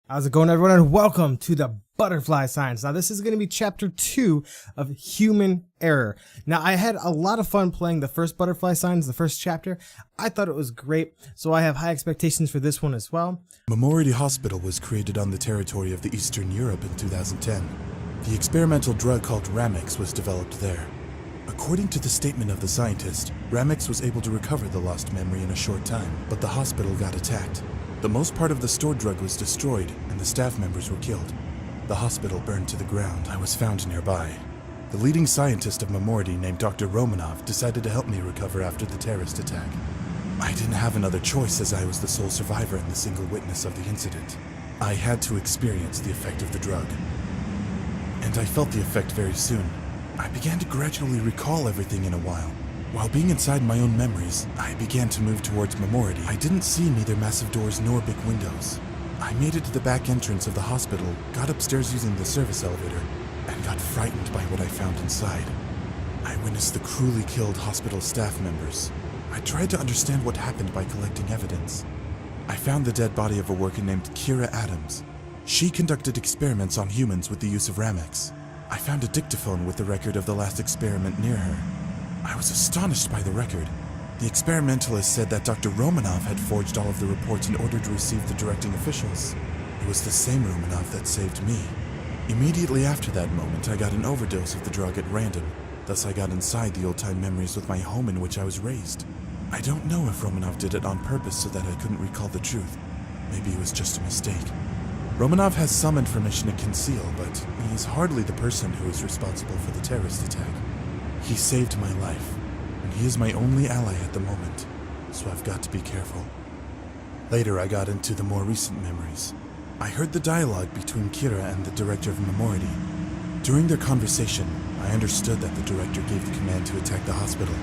How's it going, everyone, and welcome to the Butterfly Science. Now, this is going to be chapter 2 of Human Error. Now, I had a lot of fun playing the first Butterfly Science, the first chapter. I thought it was great, so I have high expectations for this one as well. Memorial Hospital was created on the territory of the Eastern Europe in 2010. The experimental drug called Ramix was developed there. According to the statement of the scientist, Ramix was able to recover the lost memory in a short time, but the hospital got attacked. The most part of the stored drug was destroyed, and the staff members were killed. The hospital burned to the ground. I was found nearby. The leading scientist of Memorial, named Dr. Romanov, decided to help me recover after the terrorist attack. I didn't have another choice as I was the sole survivor and the single witness of the incident. I had to experience the effect of the drug. And I felt the effect very soon. I began to gradually recall everything in a while. While being inside my own memories, I began to move towards Memorial. I didn't see neither massive doors nor big windows. I made it to the back entrance of the hospital, got upstairs using the service elevator, and got frightened by what I found inside. I witnessed the cruelly killed hospital staff members. I tried to understand what happened by collecting evidence. I found the dead body of a worker named Kira Adams. She conducted experiments on humans with the use of Ramix. I found a dictaphone with the record of the last experiment near her. I was astonished by the record. The experimentalist said that Dr. Romanov had forged all of the reports in order to receive the directing officials. It was the same Romanov that saved me. Immediately after that moment, I got an overdose of the drug at random. Thus I got inside the old-time memories with my home in which I was raised. I don't know if Romanov did it on purpose so that I couldn't recall the truth. Maybe it was just a mistake. Romanov has some information to conceal, but he is hardly the person who is responsible for the terrorist attack. He saved my life, and he is my only ally at the moment, so I've got to be careful. Later, I got into the more recent memories. I heard the dialogue between Kira and the director of Memorial. During their conversation, I understood that the director gave the command to attack the hospital.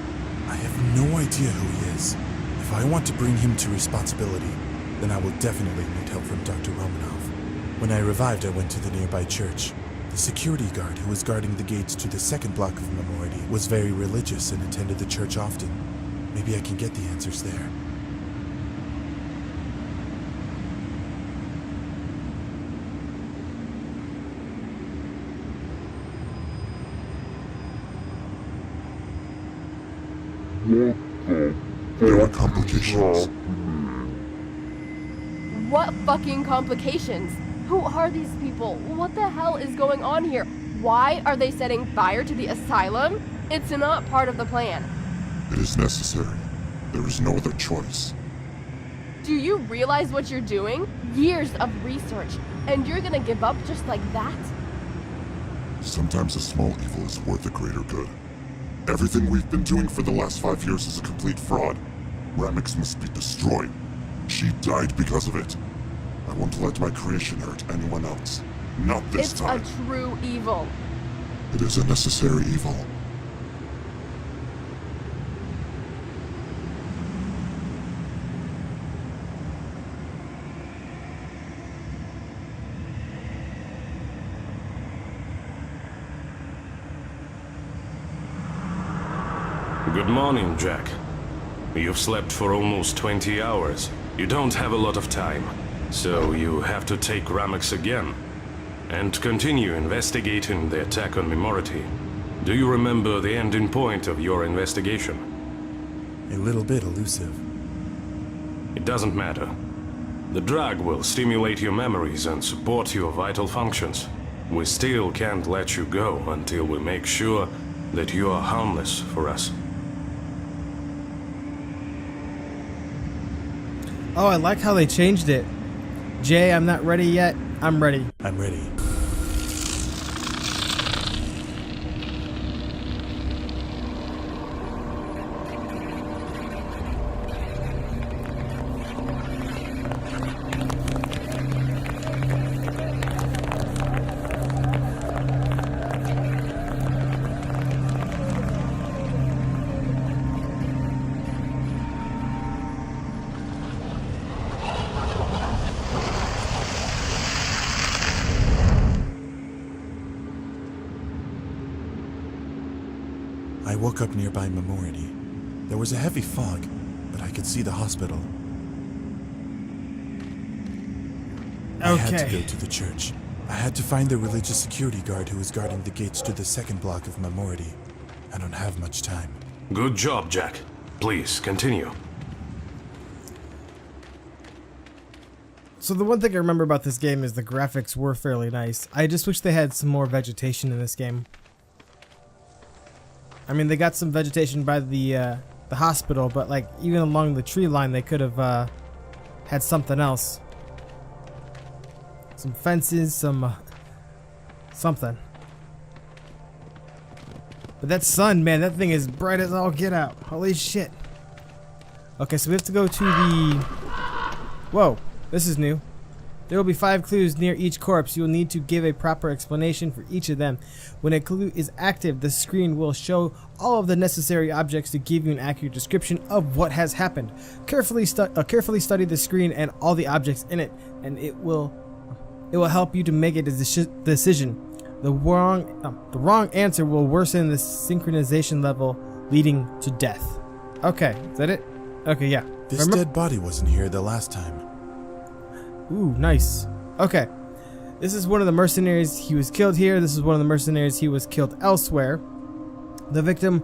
I have no idea who he is. If I want to bring him to responsibility, then I will definitely need help from Dr. Romanov. When I revived, I went to the nearby church. The security guard who was guarding the gates to the second block of Memorial was very religious and attended the church often. Maybe I can get the answers there. There are complications. What fucking complications? Who are these people? What the hell is going on here? Why are they setting fire to the asylum? It's not part of the plan. It is necessary. There is no other choice. Do you realize what you're doing? Years of research, and you're gonna give up just like that? Sometimes a small evil is worth a greater good. Everything we've been doing for the last 5 years is a complete fraud. Ramix must be destroyed. She died because of it. I won't let my creation hurt anyone else. Not this time. It's a true evil. It is a necessary evil. Good morning, Jack. You've slept for almost 20 hours. You don't have a lot of time. So you have to take Ramix again, and continue investigating the attack on Memorial. Do you remember the ending point of your investigation? A little bit elusive. It doesn't matter. The drug will stimulate your memories and support your vital functions. We still can't let you go until we make sure that you are harmless for us. Oh, I like how they changed it. Jay, I'm not ready yet. I'm ready. I'm ready. I woke up nearby Memorial. There was a heavy fog, but I could see the hospital. I had to Okay. go to the church. I had to find the religious security guard who was guarding the gates to the second block of Memority. I don't have much time. Good job, Jack. Please, continue. So the one thing I remember about this game is the graphics were fairly nice. I just wish they had some more vegetation in this game. I mean, they got some vegetation by the hospital, but like even along the tree line, they could have had something else. Some fences, some something. But that sun, man, that thing is bright as all get out. Holy shit. Okay, so we have to go to the... Whoa, this is new. There will be 5 clues near each corpse. You will need to give a proper explanation for each of them. When a clue is active, the screen will show all of the necessary objects to give you an accurate description of what has happened. Carefully study the screen and all the objects in it, and it will help you to make a decision. The wrong answer will worsen the synchronization level, leading to death. Okay, is that it? Okay, yeah. This dead body wasn't here the last time. Ooh, nice. Okay. This is one of the mercenaries. He was killed here. This is one of the mercenaries. He was killed elsewhere. The victim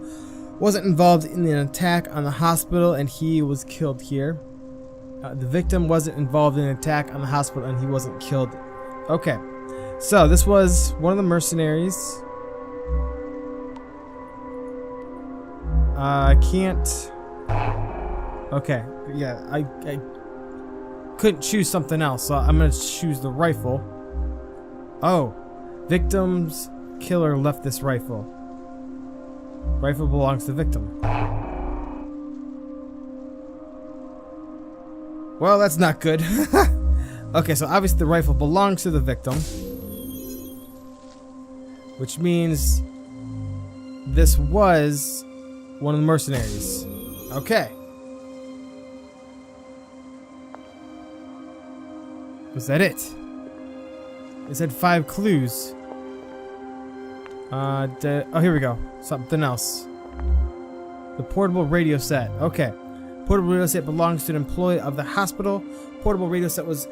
wasn't involved in an attack on the hospital, and he was killed here. The victim wasn't involved in an attack on the hospital, and he wasn't killed. Okay. So, this was one of the mercenaries. I can't... Okay. Yeah, I couldn't choose something else, so I'm gonna choose the rifle. Oh, victim's killer left this rifle. Rifle belongs to the victim. Well, that's not good. Okay, so obviously the rifle belongs to the victim, which means this was one of the mercenaries. Okay. Was that it? It said 5 clues. Oh, here we go. Something else. The portable radio set. Okay. Portable radio set belongs to an employee of the hospital. Portable radio set was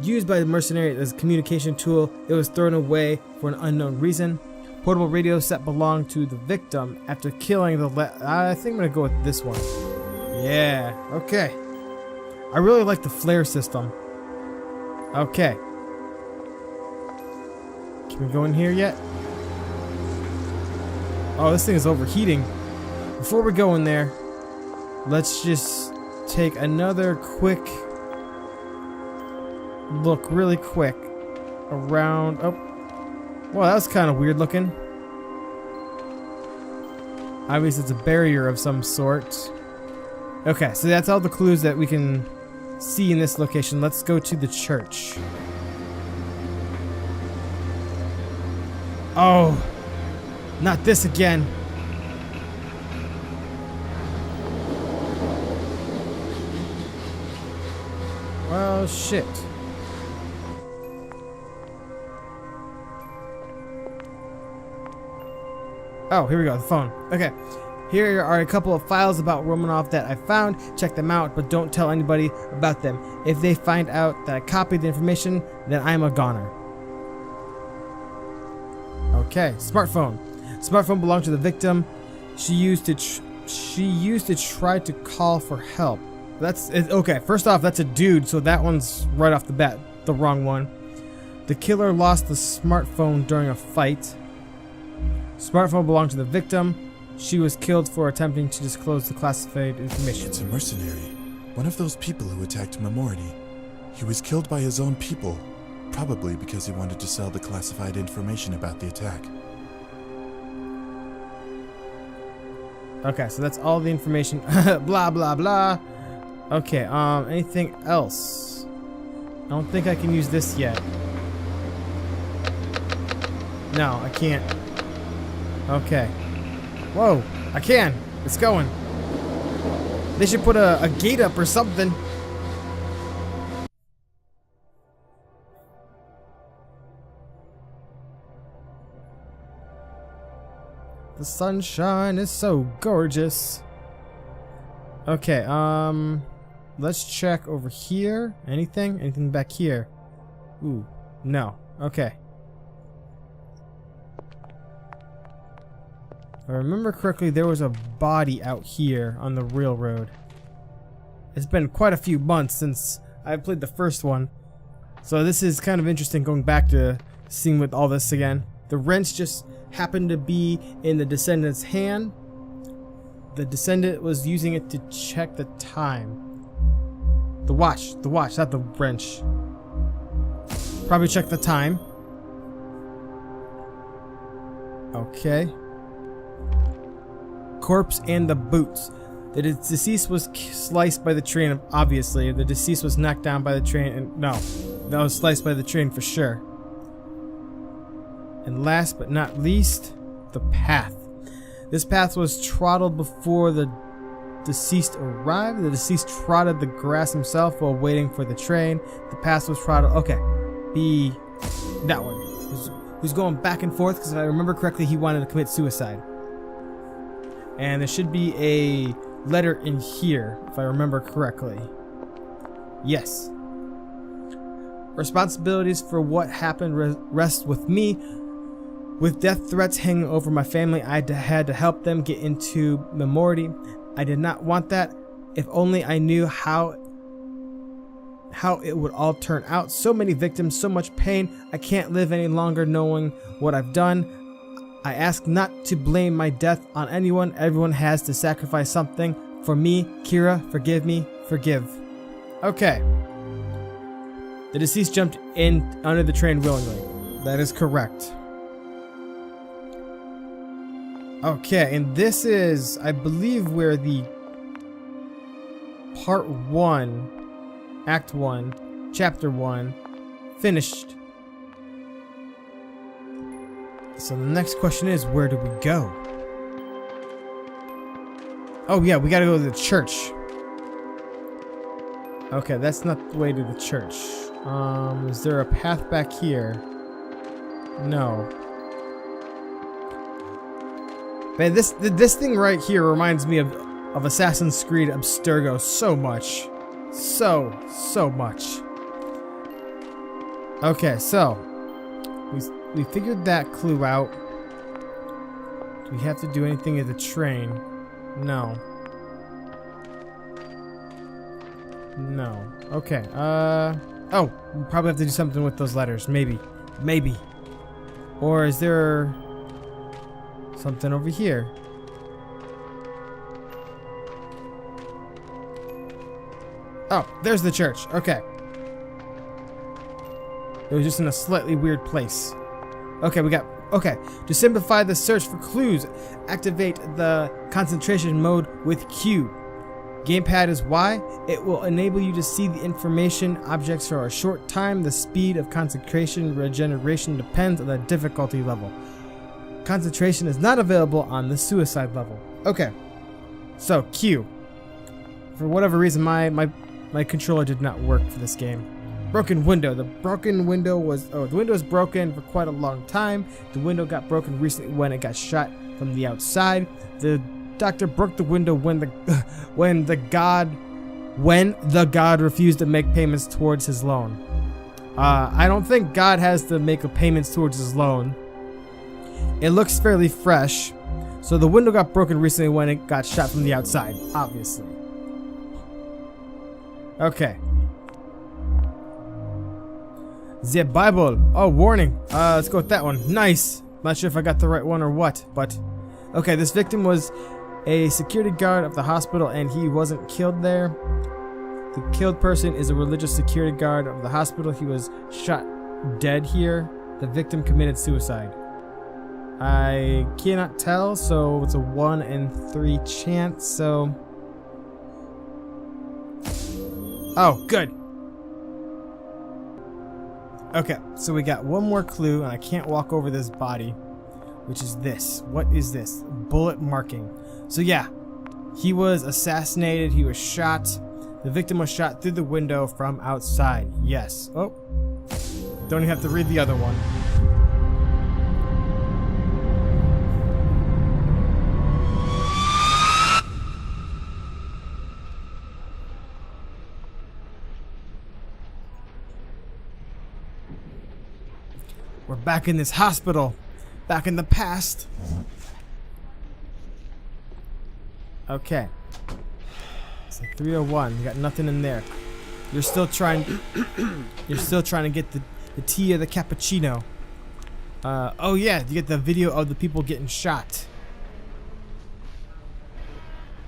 used by the mercenary as a communication tool. It was thrown away for an unknown reason. Portable radio set belonged to the victim after killing the I think I'm gonna go with this one. Yeah. Okay. I really like the flare system. Okay. Can we go in here yet? Oh, this thing is overheating. Before we go in there, let's just take another quick look, really quick, around. Oh, well, that was kind of weird looking. Obviously, it's a barrier of some sort. Okay, so that's all the clues that we can see in this location. Let's go to the church. Oh, not this again. Well, shit. Oh, here we go, the phone. Okay. Here are a couple of files about Romanov that I found. Check them out, but don't tell anybody about them. If they find out that I copied the information, then I'm a goner. Okay, smartphone. Smartphone belonged to the victim. She used to try to call for help. That's it. Okay, first off, that's a dude, so that one's right off the bat the wrong one. The killer lost the smartphone during a fight. Smartphone belonged to the victim. She was killed for attempting to disclose the classified information. It's a mercenary. One of those people who attacked Memority. He was killed by his own people, probably because he wanted to sell the classified information about the attack. Okay, so that's all the information. Blah, blah, blah. Okay, anything else? I don't think I can use this yet. No, I can't. Okay. Whoa, I can. It's going. They should put a gate up or something. The sunshine is so gorgeous. Okay, let's check over here. Anything? Anything back here? Ooh, no. Okay. If I remember correctly, there was a body out here on the railroad. It's been quite a few months since I played the first one, so this is kind of interesting going back to seeing with all this again. The wrench just happened to be in the descendant's hand. The descendant was using it to check the time. The watch, not the wrench. Probably check the time. Okay. Corpse and the boots. The deceased was sliced by the train, obviously. The deceased was knocked down by the train, and no, that was sliced by the train for sure. And last but not least, the path. This path was trodden before the deceased arrived. The deceased trotted the grass himself while waiting for the train. The path was trodden. Okay, be that one. Who's going back and forth? Because if I remember correctly, he wanted to commit suicide. And there should be a letter in here, if I remember correctly. Yes. Responsibilities for what happened rest with me. With death threats hanging over my family, I had to help them get into memority. I did not want that. If only I knew how it would all turn out. So many victims, so much pain. I can't live any longer knowing what I've done. I ask not to blame my death on anyone. Everyone has to sacrifice something. For me, Kira, forgive me, forgive. Okay. The deceased jumped in under the train willingly. That is correct. Okay, and this is, I believe, where the part 1, act 1, chapter 1 finished. So the next question is, where do we go? Oh yeah, we gotta go to the church. Okay, that's not the way to the church. Is there a path back here? No. Man, this thing right here reminds me of Assassin's Creed Abstergo so much. So much. Okay, so we figured that clue out. Do we have to do anything at the train? No. No. Okay. Oh, we probably have to do something with those letters. Maybe. Or is there something over here? Oh, there's the church. Okay. It was just in a slightly weird place. Okay, okay. To simplify the search for clues, activate the concentration mode with Q. Gamepad is Y. It will enable you to see the information objects for a short time. The speed of concentration regeneration depends on the difficulty level. Concentration is not available on the suicide level. Okay. So, Q. For whatever reason, my controller did not work for this game. Broken window. The window was broken for quite a long time. The window got broken recently when it got shot from the outside. The doctor broke the window when the god refused to make payments towards his loan. I don't think God has to make payments towards his loan. It looks fairly fresh. So the window got broken recently when it got shot from the outside, obviously. Okay. The Bible. Oh, warning. Let's go with that one. Nice. Not sure if I got the right one or what, but okay, this victim was a security guard of the hospital and he wasn't killed there. The killed person is a religious security guard of the hospital. He was shot dead here. The victim committed suicide. I cannot tell, so it's a 1 in 3 chance, so... Oh, good. Okay, so we got one more clue, and I can't walk over this body, which is this. What is this? Bullet marking. So yeah, he was assassinated, he was shot. The victim was shot through the window from outside. Yes. Oh, don't even have to read the other one. We're back in this hospital. Back in the past. Okay. It's like 301. You got nothing in there. You're still trying to get the tea or the cappuccino. Oh yeah, you get the video of the people getting shot.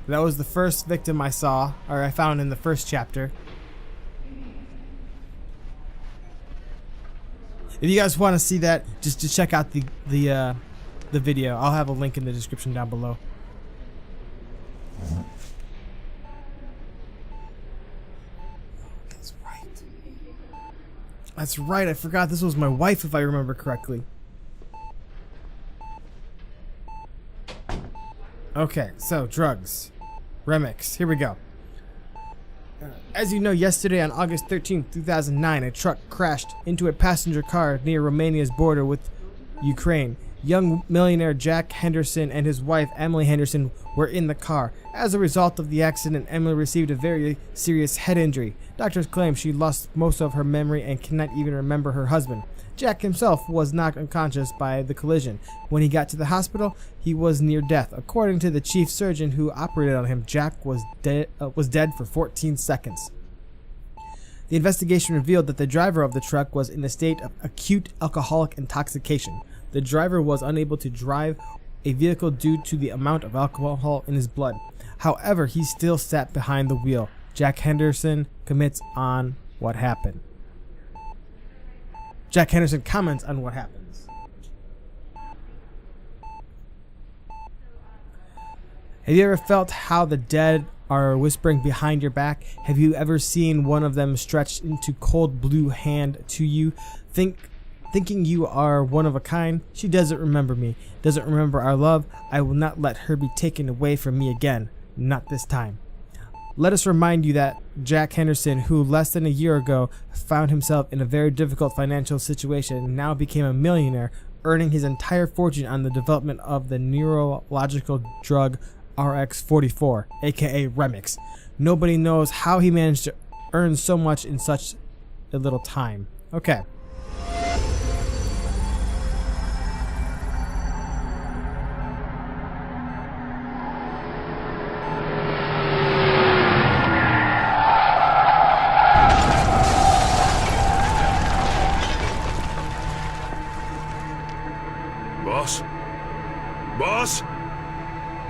That was the first victim I saw, or I found in the first chapter. If you guys want to see that, just check out the video. I'll have a link in the description down below. That's right. That's right. I forgot this was my wife, if I remember correctly. Okay, so drugs. Remix. Here we go. As you know, yesterday on August 13, 2009, a truck crashed into a passenger car near Romania's border with Ukraine. Young millionaire Jack Henderson and his wife Emily Henderson were in the car. As a result of the accident, Emily received a very serious head injury. Doctors claim she lost most of her memory and cannot even remember her husband. Jack himself was knocked unconscious by the collision. When he got to the hospital, he was near death. According to the chief surgeon who operated on him, Jack was dead for 14 seconds. The investigation revealed that the driver of the truck was in a state of acute alcoholic intoxication. The driver was unable to drive a vehicle due to the amount of alcohol in his blood. However, he still sat behind the wheel. Jack Henderson comments on what happened. Jack Henderson comments on what happens. Have you ever felt how the dead are whispering behind your back? Have you ever seen one of them stretched into cold blue hand to you, thinking you are one of a kind? She doesn't remember me, doesn't remember our love. I will not let her be taken away from me again, not this time. Let us remind you that Jack Henderson, who less than a year ago found himself in a very difficult financial situation, now became a millionaire, earning his entire fortune on the development of the neurological drug RX-44, aka Remix. Nobody knows how he managed to earn so much in such a little time. Okay. Boss? Boss?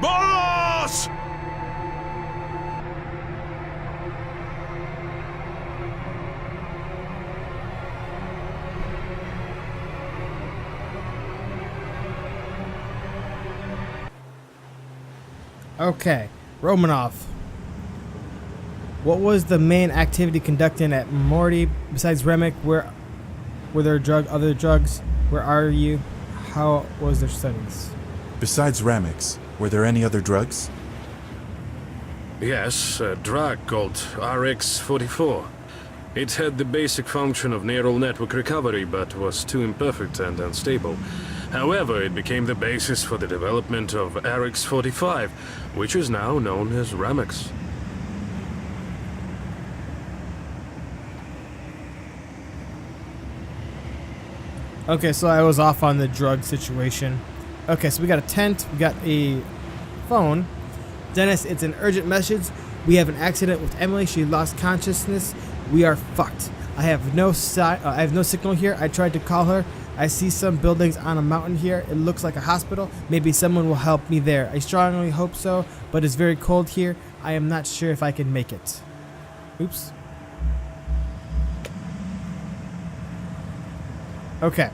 Boss! Okay, Romanov. What was the main activity conducted at Morty besides Remick? Where were there other drugs? Where are you? How was their studies? Besides Ramix, were there any other drugs? Yes, a drug called RX-44. It had the basic function of neural network recovery, but was too imperfect and unstable. However, it became the basis for the development of RX-45, which is now known as Ramix. Okay, so I was off on the drug situation. Okay, so we got a tent, we got a phone. Dennis, it's an urgent message. We have an accident with Emily. She lost consciousness. We are fucked. I have no signal here. I tried to call her. I see some buildings on a mountain here. It looks like a hospital. Maybe someone will help me there. I strongly hope so, but it's very cold here. I am not sure if I can make it. Oops. Okay.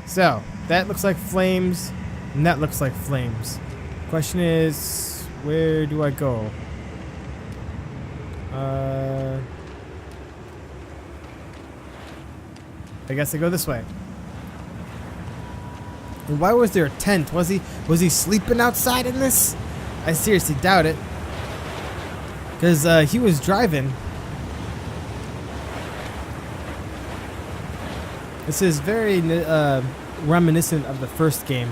So, that looks like flames, and that looks like flames. Question is, where do I go? I guess I go this way. And why was there a tent? Was he sleeping outside in this? I seriously doubt it. Because he was driving. This is very reminiscent of the first game.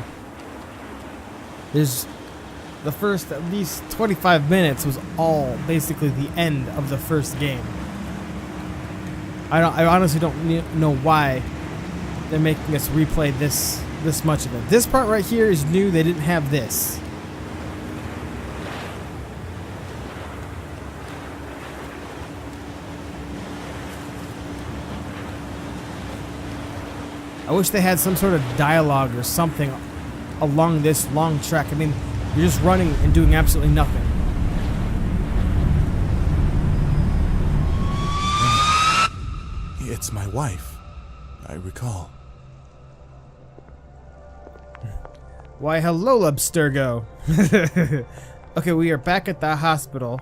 There's the first at least 25 minutes was all basically the end of the first game. I honestly don't know why they're making us replay this much of it. This part right here is new. They didn't have this. I wish they had some sort of dialogue or something along this long track. I mean, you're just running and doing absolutely nothing. It's my wife, I recall. Why, hello, Abstergo. Okay, we are back at the hospital.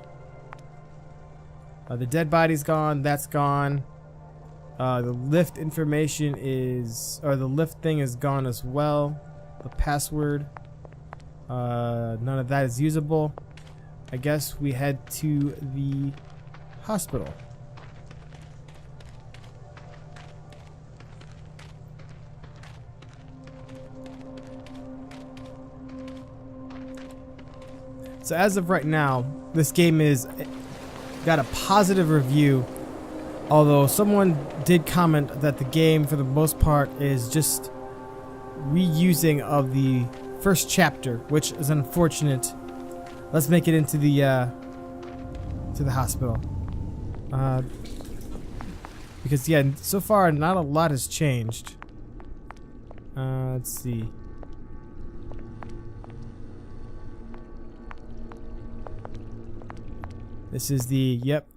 The dead body's gone. That's gone. The lift information is, or the lift thing is gone as well. The password. None of that is usable. I guess we head to the hospital. So as of right now, this game is got a positive review, although someone did comment that the game for the most part is just reusing of the first chapter, which is unfortunate. Let's make it into the to the hospital. Because yeah, so far not a lot has changed. Let's see. This is the, yep,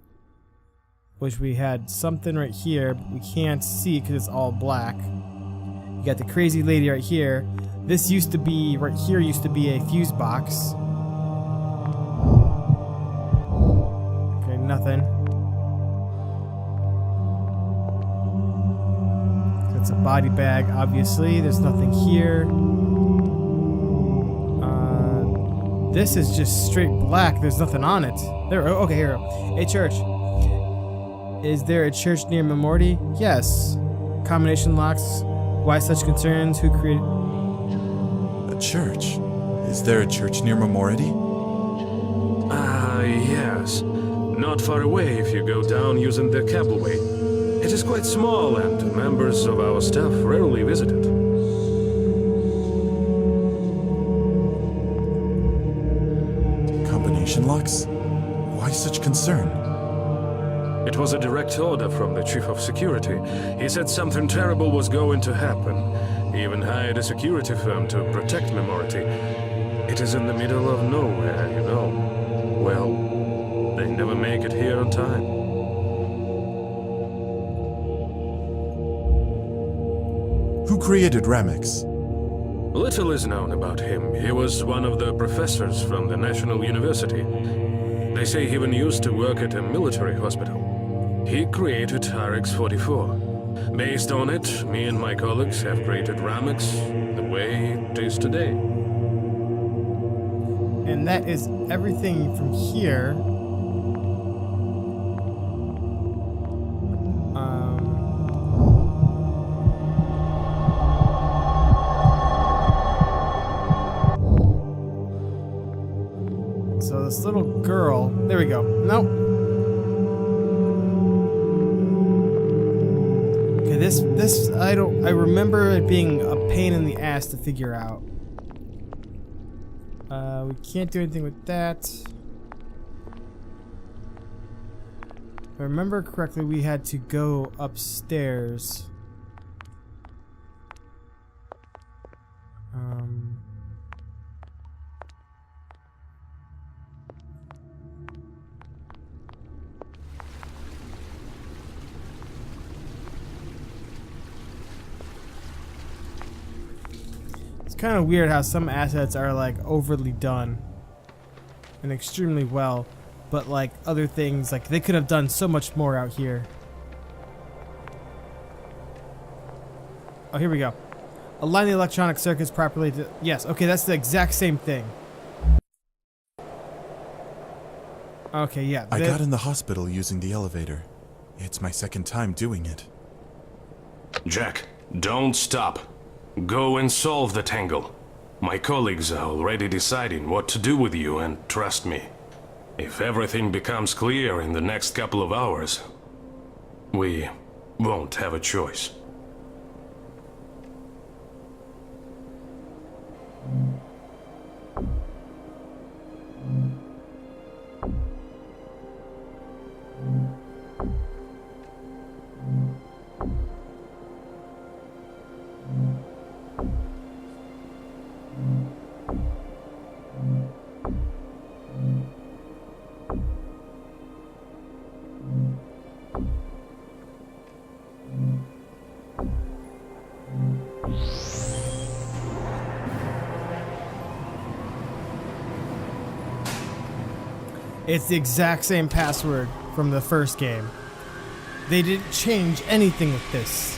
which we had something right here, but we can't see because it's all black. You got the crazy lady right here. This used to be, right here used to be a fuse box. Okay, nothing. That's a body bag, obviously. There's nothing here. This is just straight black. There's nothing on it. There. Oh, okay, here. A church. Is there a church near Memorty? Yes. Combination locks. Why such concerns? Who created? A church? Is there a church near Memorty? Yes. Not far away if you go down using the cableway. It is quite small and members of our staff rarely visit it. Locks? Why such concern? It was a direct order from the chief of security. He said something terrible was going to happen. He even hired a security firm to protect Memorty. It is in the middle of nowhere, you know. Well, they never make it here on time. Who created Ramix? Little is known about him. He was one of the professors from the National University. They say he even used to work at a military hospital. He created RX-44. Based on it, me and my colleagues have created Ramix the way it is today. And that is everything from here. So this little girl, there we go. Nope. Okay, this I remember it being a pain in the ass to figure out. We can't do anything with that. If I remember correctly, we had to go upstairs. It's kind of weird how some assets are like overly done and extremely well, but like other things, like they could have done so much more out here. Oh, here we go. Align the electronic circuits properly to, yes, okay, that's the exact same thing. Okay, yeah. I got in the hospital using the elevator. It's my second time doing it. Jack, don't stop. Go and solve the tangle. My colleagues are already deciding what to do with you, and trust me, if everything becomes clear in the next couple of hours, we won't have a choice. It's the exact same password from the first game. They didn't change anything with this.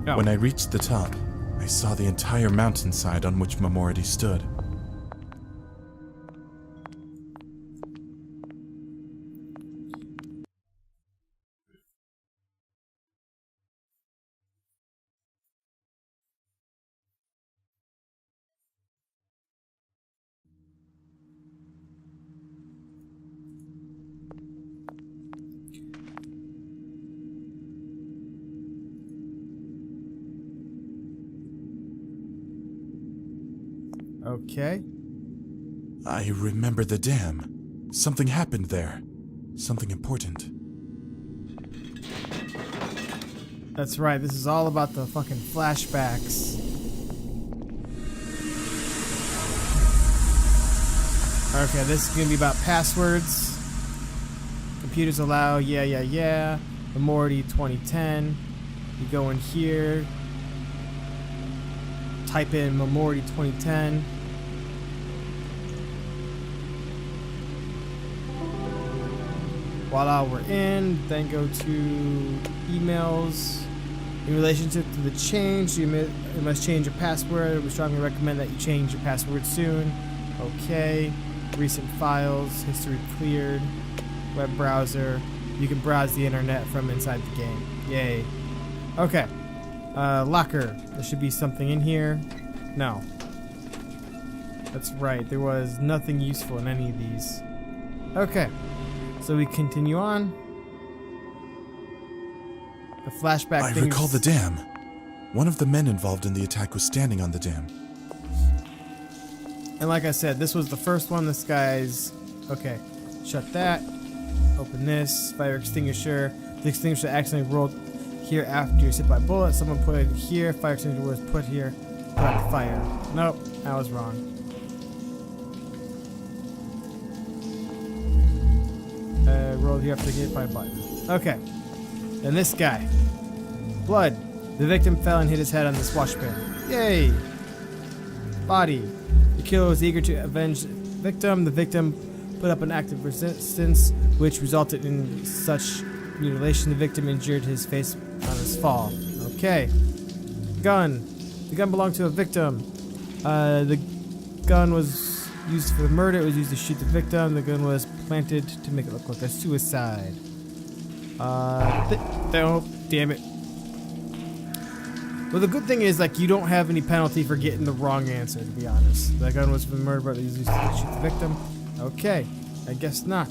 Oh. When I reached the top, I saw the entire mountainside on which Memority stood. Okay. I remember the dam. Something happened there. Something important. That's right, this is all about the fucking flashbacks. Okay, this is gonna be about passwords. Computers allow, yeah. Memority 2010. You go in here. Type in Memority 2010. Voila, we're in. Then go to emails. In relationship to the change, you must change your password. We strongly recommend that you change your password soon. Okay. Recent files, history cleared, web browser. You can browse the internet from inside the game. Yay. Okay. Locker. There should be something in here. No. That's right. There was nothing useful in any of these. Okay. So we continue on. The flashback I things. recall the dam. One of the men involved in the attack was standing on the dam. And like I said, this was the first one. This guy's... Okay. Shut that. Open this. Fire extinguisher. The extinguisher accidentally rolled here after you're hit by a bullet. Someone put it here. Fire extinguisher was put here. Put out the fire. Nope. I was wrong. Rolled here after getting hit by a button. Okay. And this guy. Blood. The victim fell and hit his head on this wash bin. Yay! Body. The killer was eager to avenge the victim. The victim put up an active resistance, which resulted in such mutilation. The victim injured his face on his fall. Okay. Gun. The gun belonged to a victim. The gun was used for the murder. It was used to shoot the victim. The gun was planted to make it look like a suicide. Oh, damn it. Well, the good thing is, like, you don't have any penalty for getting the wrong answer, to be honest. The gun was for the murder, but it was used to shoot the victim. Okay. I guess not.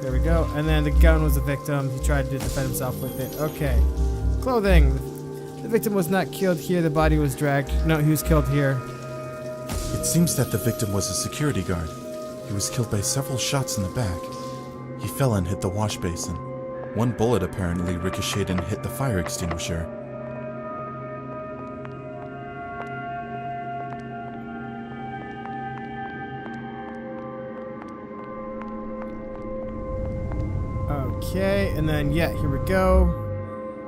There we go. And then the gun was the victim. He tried to defend himself with it. Okay. Clothing. The victim was not killed here. The body was dragged. No, he was killed here. It seems that the victim was a security guard. He was killed by several shots in the back. He fell and hit the wash basin. One bullet apparently ricocheted and hit the fire extinguisher. Okay, and then, yeah, here we go.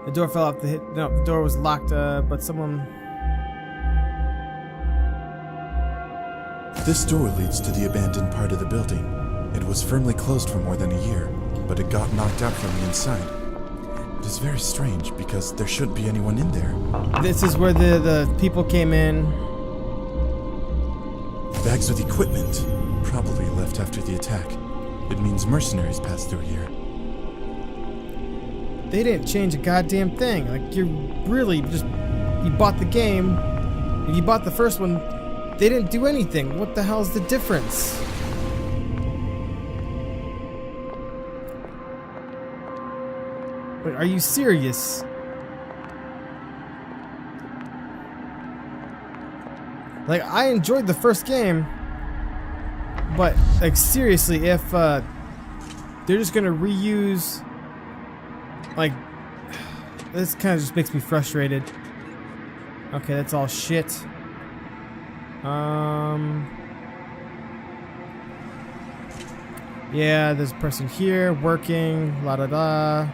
The door fell off the hit. No, the door was locked, but someone... This door leads to the abandoned part of the building. It was firmly closed for more than a year, but it got knocked out from the inside. It is very strange because there shouldn't be anyone in there. This is where the people came in. Bags with equipment, probably left after the attack. It means mercenaries passed through here. They didn't change a goddamn thing. Like, you really just... You bought the game. You bought the first one. They didn't do anything. What the hell's the difference? Wait, are you serious? Like, I enjoyed the first game, but, like, seriously, if they're just gonna reuse, like, This kind of just makes me frustrated. Okay, that's all shit. Yeah, there's a person here working. La da da.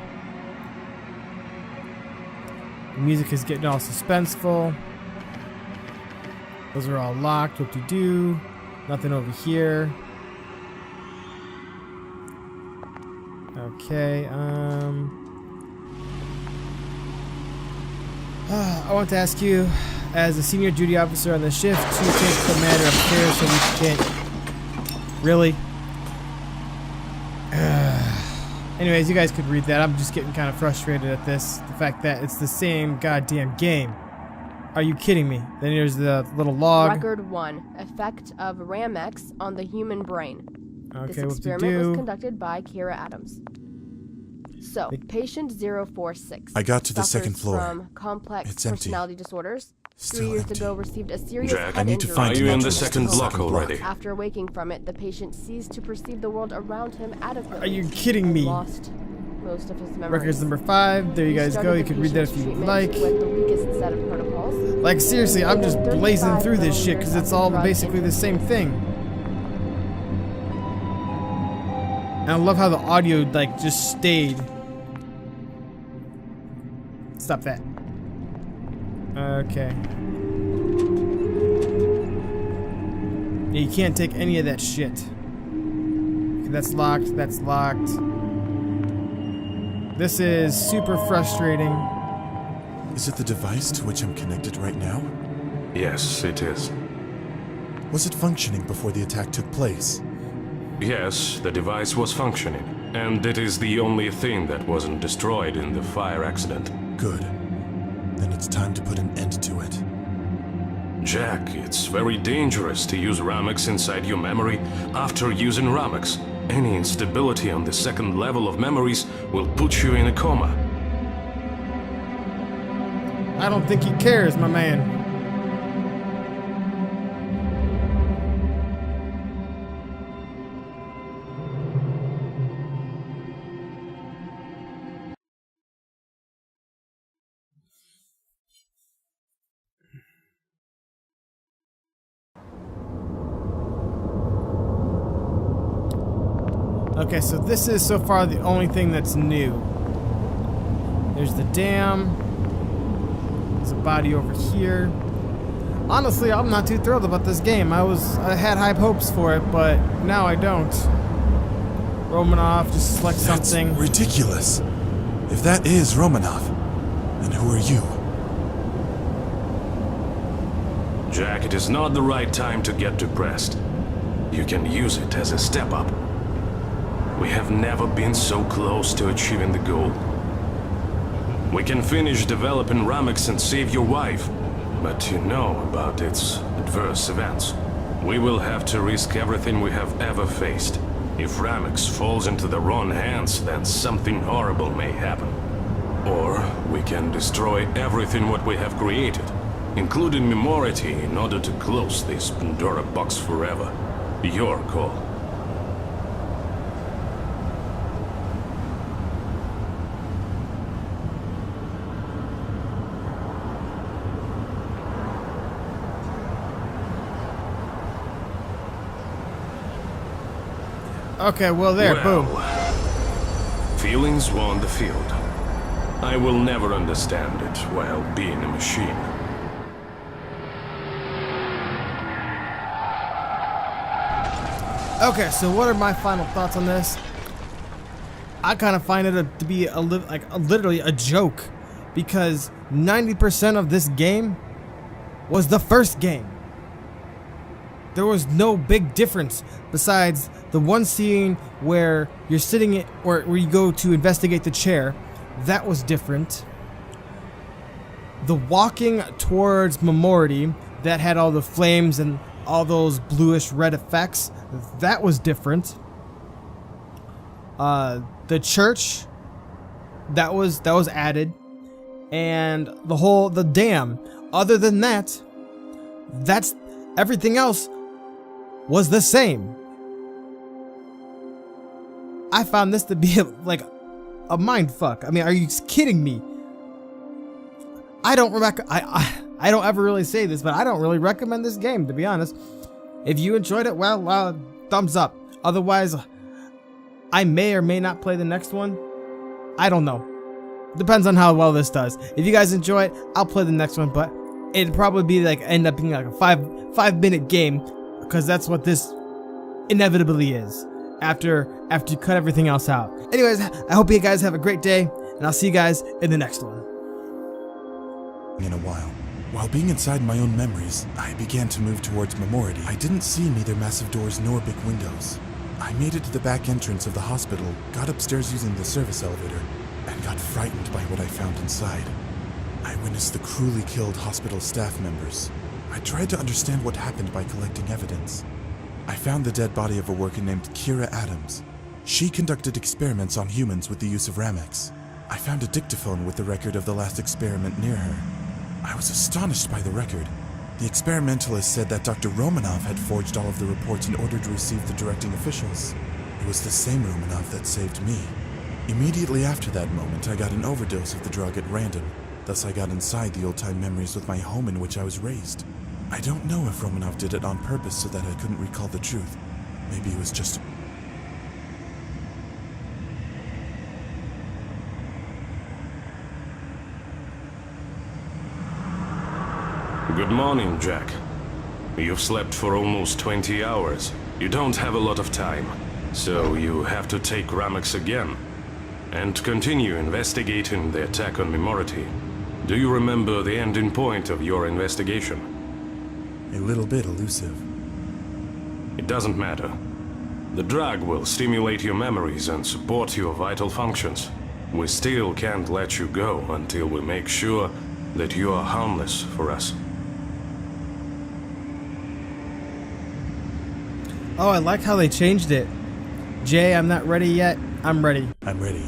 The music is getting all suspenseful. Those are all locked. What to do? Nothing over here. Okay, I want to ask you, as a senior duty officer on the shift, to take the matter of care so we can't... Really? Anyways, you guys could read that. I'm just getting kind of frustrated at this. The fact that it's the same goddamn game. Are you kidding me? Then here's the little log. Record 1. Effect of Ramex on the human brain. Okay, This experiment was conducted by Kira Adams. So, patient 046 I got to the suffers second floor. From complex It's empty. personality disorders. Still 3 years empty. ago, received a serious Jack, head I need to injury. find Are you in the entrance to second block second already? After waking from it, the patient ceased to perceive the world around him adequately. Are you kidding me? Lost most of his memories. Records number 5. There you guys go. You can read that if you like. With the weakest set of protocols. Like, seriously, I'm just blazing 35 through this shit because it's all millimeters of basically the same thing. And I love how the audio, like, just stayed. Stop that. Okay. Yeah, you can't take any of that shit. Okay, that's locked. That's locked. This is super frustrating. Is it the device to which I'm connected right now? Yes, it is. Was it functioning before the attack took place? Yes, the device was functioning, and it is the only thing that wasn't destroyed in the fire accident. Good. Then it's time to put an end to it. Jack, it's very dangerous to use Ramex inside your memory after using Ramex. Any instability on the second level of memories will put you in a coma. I don't think he cares, my man. Okay, so this is so far the only thing that's new. There's the dam. There's a body over here. Honestly, I'm not too thrilled about this game. I had high hopes for it, but now I don't. Romanov, just select something. That's ridiculous. If that is Romanov, then who are you? Jack, it is not the right time to get depressed. You can use it as a step up. We have never been so close to achieving the goal. We can finish developing Ramex and save your wife, but you know about its adverse events. We will have to risk everything we have ever faced. If Ramex falls into the wrong hands, then something horrible may happen. Or we can destroy everything what we have created, including Memority, in order to close this Pandora box forever. Your call. Okay, well there, Well, boom. Feelings won the field. I will never understand it while being a machine. Okay, so what are my final thoughts on this? I kind of find it to be literally a joke, because 90% of this game was the first game. There was no big difference besides the one scene where you're sitting or where you go to investigate the chair. That was different. The walking towards Memority that had all the flames and all those bluish red effects, that was different. The church, that was added, and the dam. Other than that, that's everything else was the same. I found this to be like a mind fuck. I mean, are you kidding me? I don't ever really say this, but I don't really recommend this game, to be honest. If you enjoyed it, well, thumbs up. Otherwise, I may or may not play the next one. I don't know. Depends on how well this does. If you guys enjoy it, I'll play the next one, but it'd probably be like end up being like a five-minute game, because that's what this inevitably is after you cut everything else out. Anyways, I hope you guys have a great day, and I'll see you guys in the next one. In a while. While being inside my own memories, I began to move towards Memority. I didn't see neither massive doors nor big windows. I made it to the back entrance of the hospital, got upstairs using the service elevator, and got frightened by what I found inside. I witnessed the cruelly killed hospital staff members. I tried to understand what happened by collecting evidence. I found the dead body of a worker named Kira Adams. She conducted experiments on humans with the use of Ramex. I found a dictaphone with the record of the last experiment near her. I was astonished by the record. The experimentalist said that Dr. Romanov had forged all of the reports in order to receive the directing officials. It was the same Romanov that saved me. Immediately after that moment, I got an overdose of the drug at random. Thus, I got inside the old-time memories with my home in which I was raised. I don't know if Romanov did it on purpose so that I couldn't recall the truth. Maybe it was just... Good morning, Jack. You've slept for almost 20 hours. You don't have a lot of time, so you have to take Ramex again and continue investigating the attack on Memority. Do you remember the ending point of your investigation? a little bit elusive. It doesn't matter. The drug will stimulate your memories and support your vital functions. We still can't let you go until we make sure that you are harmless for us. Oh, I like how they changed it. Jay, I'm not ready yet. I'm ready. I'm ready.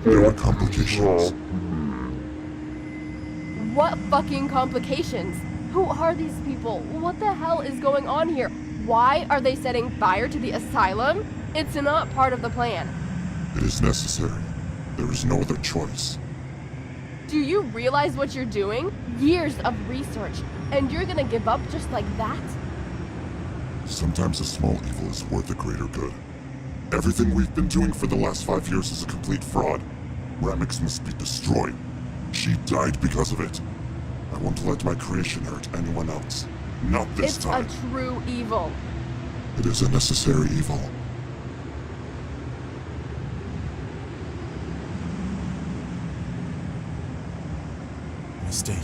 There are complications. What fucking complications? Who are these people? What the hell is going on here? Why are they setting fire to the asylum? It's not part of the plan. It is necessary. There is no other choice. Do you realize what you're doing? Years of research, and you're gonna give up just like that? Sometimes a small evil is worth a greater good. Everything we've been doing for the last 5 years is a complete fraud. Ramex must be destroyed. She died because of it. I won't let my creation hurt anyone else. Not this time. It's a true evil. It is a necessary evil. Mistake.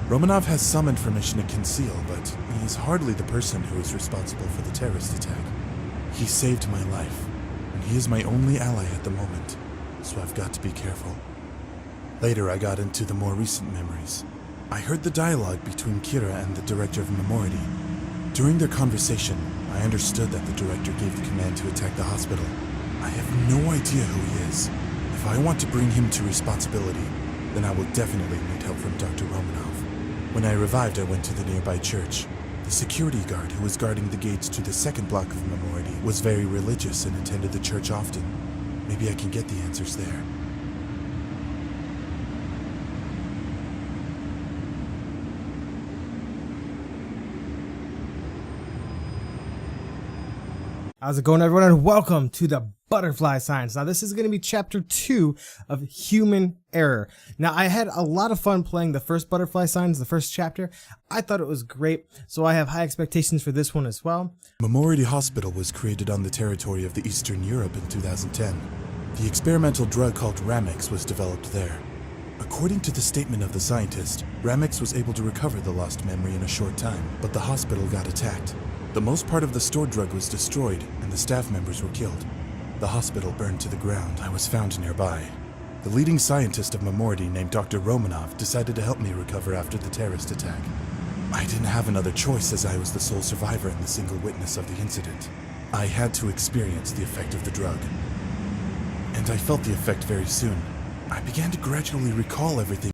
Romanov has some information to conceal, but he is hardly the person who is responsible for the terrorist attack. He saved my life, and he is my only ally at the moment, so I've got to be careful. Later, I got into the more recent memories. I heard the dialogue between Kira and the director of Memority. During their conversation, I understood that the director gave the command to attack the hospital. I have no idea who he is. If I want to bring him to responsibility, then I will definitely need help from Dr. Romanov. When I revived, I went to the nearby church. The security guard who was guarding the gates to the second block of Memority was very religious and attended the church often. Maybe I can get the answers there. How's it going, everyone, and welcome to the Butterfly Science. Now, this is going to be chapter 2 of Human Error. Now, I had a lot of fun playing the first Butterfly Science, the first chapter. I thought it was great, so I have high expectations for this one as well. Memority Hospital was created on the territory of the Eastern Europe in 2010. The experimental drug called Ramex was developed there. According to the statement of the scientist, Ramex was able to recover the lost memory in a short time, but the hospital got attacked. The most part of the stored drug was destroyed, and the staff members were killed. The hospital burned to the ground. I was found nearby. The leading scientist of Memority, named Dr. Romanov, decided to help me recover after the terrorist attack. I didn't have another choice, as I was the sole survivor and the single witness of the incident. I had to experience the effect of the drug. And I felt the effect very soon. I began to gradually recall everything